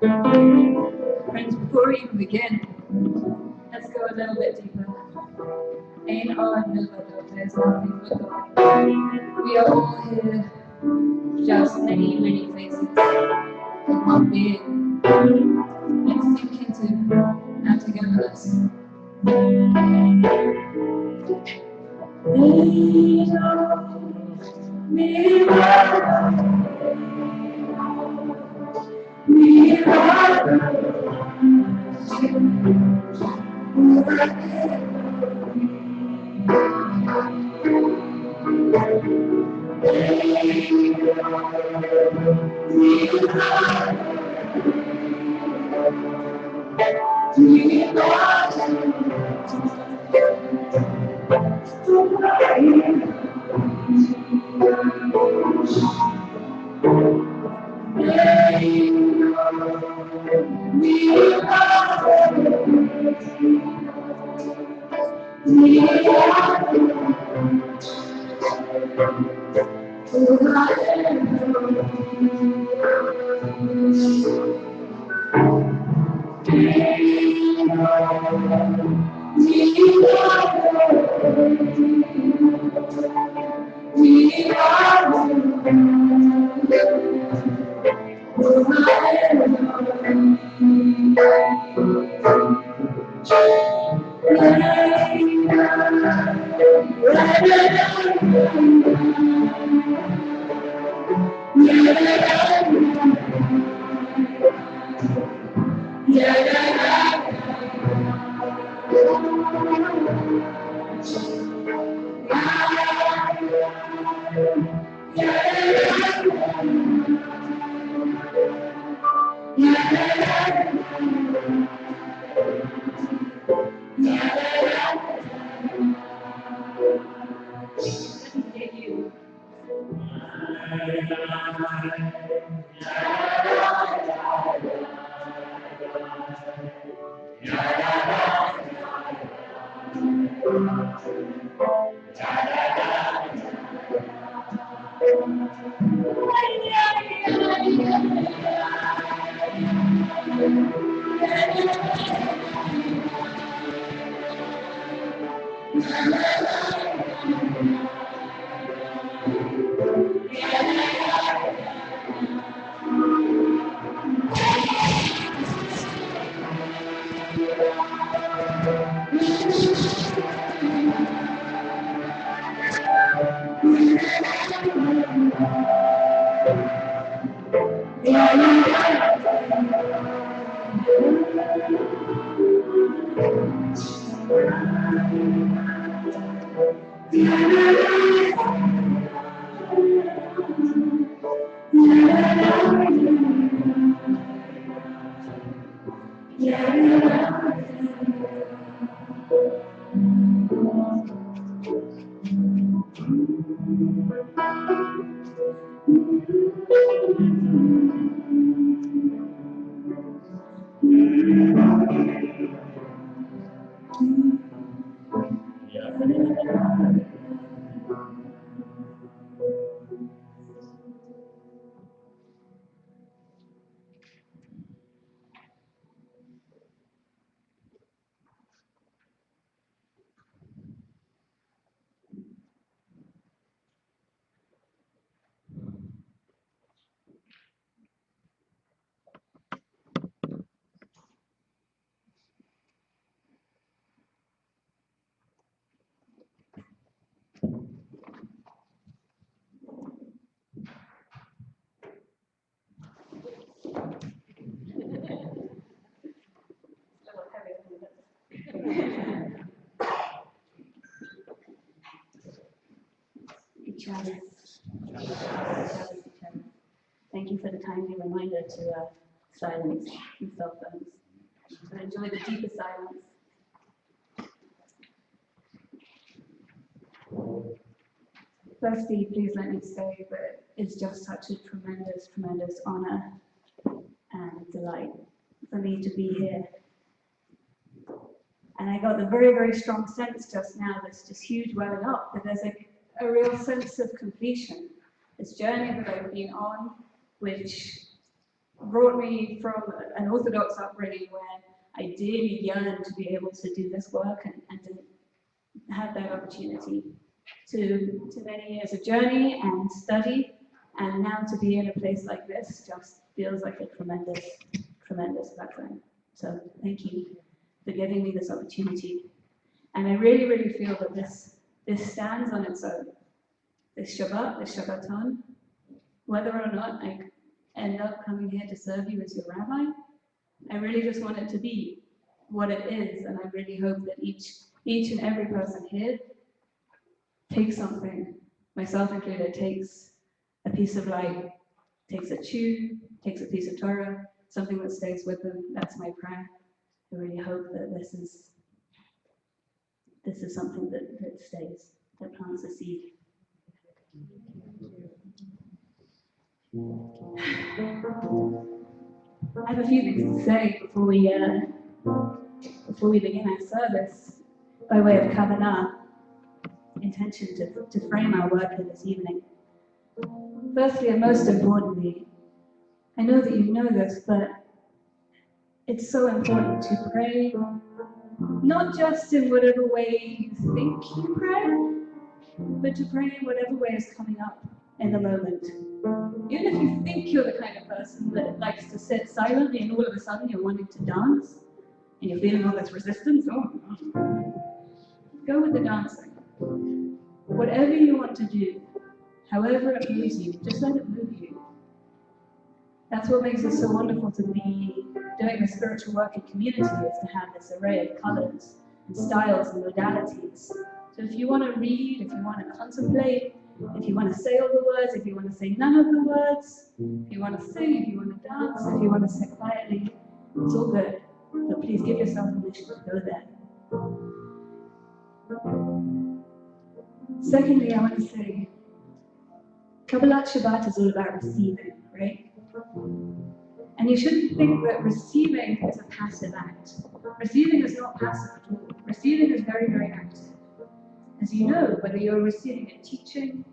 Friends, before we even begin, let's go a little bit deeper. Ain't our milk, there's nothing but God. We are all here, just many, many faces, in one being. Let's sink into our togetherness. Thank you for the timely reminder to silence your cell phones. To enjoy the deeper silence. Firstly, please let me say that it's just such a tremendous, tremendous honor and delight for me to be here. And I got the very, very strong sense just now, this huge welling up, that there's a real sense of completion. This journey that I've been on, which brought me from an Orthodox upbringing where I dearly yearned to be able to do this work and didn't have that opportunity, to many years of journey and study, and now to be in a place like this just feels like a tremendous, tremendous blessing. So thank you for giving me this opportunity. And I really, really feel that this stands on its own. This Shabbat, this Shabbaton, whether or not I end up coming here to serve you as your rabbi, I really just want it to be what it is, and I really hope that each and every person here takes something, myself included, takes a piece of light, takes a tune, takes a piece of Torah, something that stays with them. That's my prayer. I really hope that this is something that stays, that plants a seed. I have a few things to say before we begin our service, by way of kavanah, intention to frame our work here this evening. Firstly, and most importantly, I know that you know this, but it's so important to pray, not just in whatever way you think you pray, but to pray in whatever way is coming up in the moment. Even if you think you're the kind of person that likes to sit silently and all of a sudden you're wanting to dance, and you're feeling all this resistance, go with the dancing. Whatever you want to do, however it moves you, just let it move you. That's what makes it so wonderful to be doing the spiritual work in community, is to have this array of colors and styles and modalities. So if you want to read, if you want to contemplate, if you want to say all the words, if you want to say none of the words, if you want to sing, if you want to dance, if you want to sit quietly, it's all good. But please give yourself permission to go there. Secondly, I want to say, Kabbalat Shabbat is all about receiving, right? And you shouldn't think that receiving is a passive act. Receiving is not passive at all. Receiving is very, very active. As you know, whether you're receiving a teaching,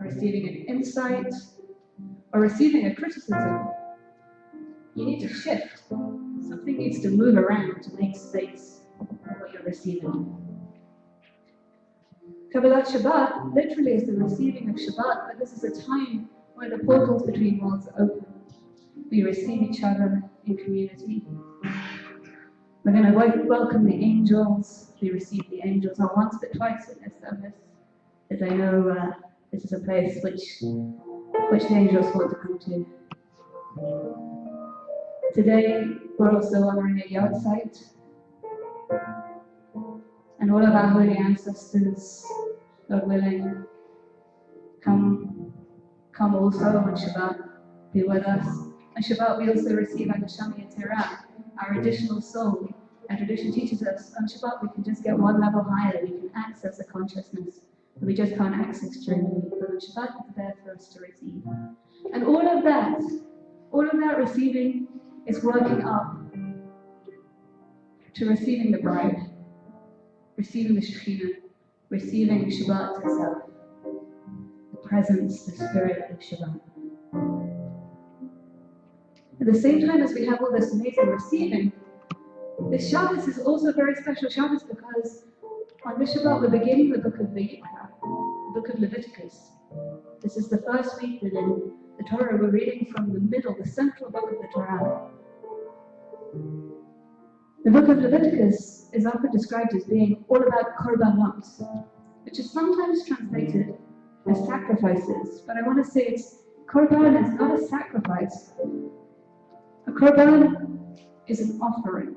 or receiving an insight, or receiving a criticism, you need to shift. Something needs to move around to make space for what you're receiving. Kabbalat Shabbat literally is the receiving of Shabbat, but this is a time where the portals between worlds are open. We receive each other in community. We're going to welcome the angels. We receive the angels not once but twice in this service, as I know this is a place which the angels want to come to. Today, we're also honoring a yard site, and all of our holy ancestors, God willing, come also on Shabbat, be with us. On Shabbat, we also receive our Neshama Yeterah, our additional soul. Our tradition teaches us on Shabbat we can just get one level higher, we can access a consciousness that we just can't access during the week. But on Shabbat, it's there for us to receive. And all of that receiving is working up to receiving the bride, receiving the Shekhinah, receiving Shabbat itself, the presence, the spirit of Shabbat. At the same time as we have all this amazing receiving, this Shabbos is also a very special Shabbos because on this Shabbat we're beginning the book of Vayikra, the book of Leviticus. This is the first week that in the Torah we're reading from the middle, the central book of the Torah. The book of Leviticus is often described as being all about korbanot, which is sometimes translated as sacrifices, but I want to say korban is not a sacrifice. A korban is an offering.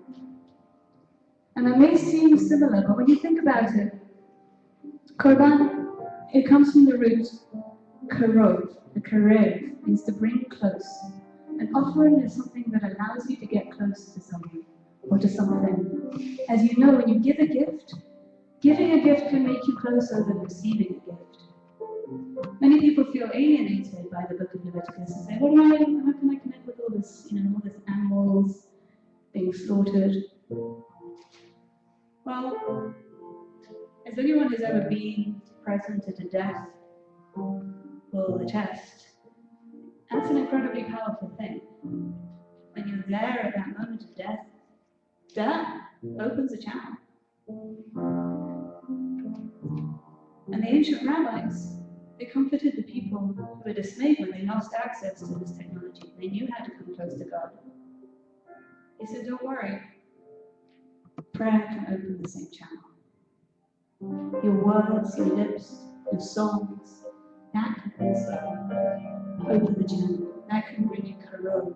And it may seem similar, but when you think about it, korban, it comes from the root karov. The karev means to bring close. An offering is something that allows you to get close to someone or to something. As you know, when you give a gift, giving a gift can make you closer than receiving a gift. Many people feel alienated by the book of Leviticus and say, how can I connect with all this, all these animals being slaughtered? Well, as anyone who's ever been present at a death or the chest, that's an incredibly powerful thing. When you're there at that moment of death, that opens a channel. And the ancient rabbis, they comforted the people who were dismayed when they lost access to this technology. They knew how to come close to God. He said, don't worry, prayer can open the same channel. Your words, your lips, your songs, that can also open the channel. That can bring you karov.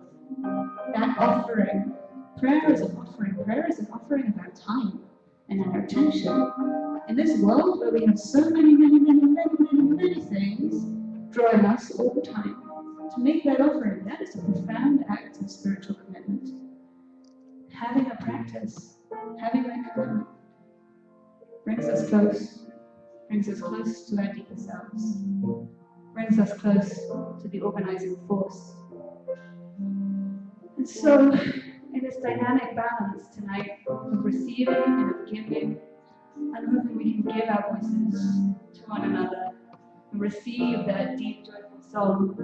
That offering, prayer is an offering. Prayer is an offering of our time and our attention. In this world where we have so many things drawing us all the time, to make that offering, that is a profound act of spiritual commitment. Having a practice, having that kavanah, brings us close to our deeper selves, brings us close to the organizing force. And so, in this dynamic balance tonight of receiving and of giving, I'm hoping we can give our voices to one another and receive that deep, joyful song.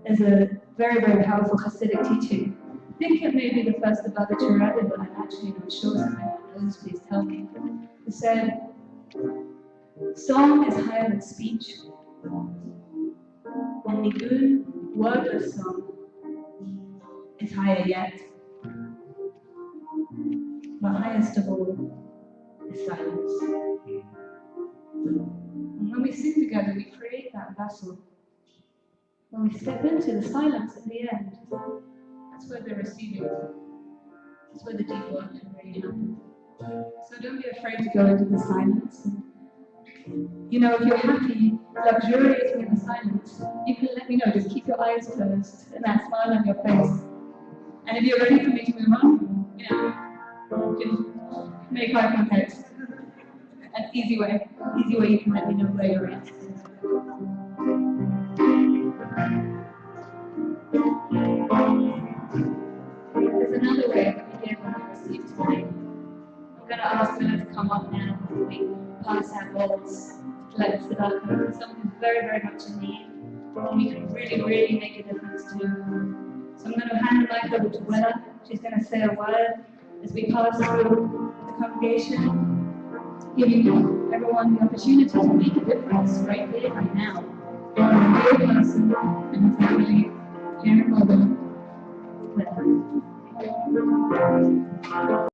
There's a very, very powerful Hasidic teaching. I think it may be the first of Lubavitcher Rebbe, but I'm actually not sure, so if anyone knows, please tell me. He said, song is higher than speech, and nigun, wordless song, is higher yet. But highest of all is silence. And when we sing together, we create that vessel. When we step into the silence at the end, that's where the receiving, that's where the deep work can really happen. So don't be afraid to go into the silence. And, if you're happy, luxuriously in the silence, you can let me know. Just keep your eyes closed and that smile on your face. And if you're ready for me to move on, just make eye contact. An easy way you can let me know where you're at. us have roles to let us develop. Someone who's very, very much in need, and we can really, really make a difference to. So I'm going to hand the mic over to Willa. She's going to say a word as we pass through the congregation, giving everyone the opportunity to make a difference right here, right now. A real person and a family here in Melbourne.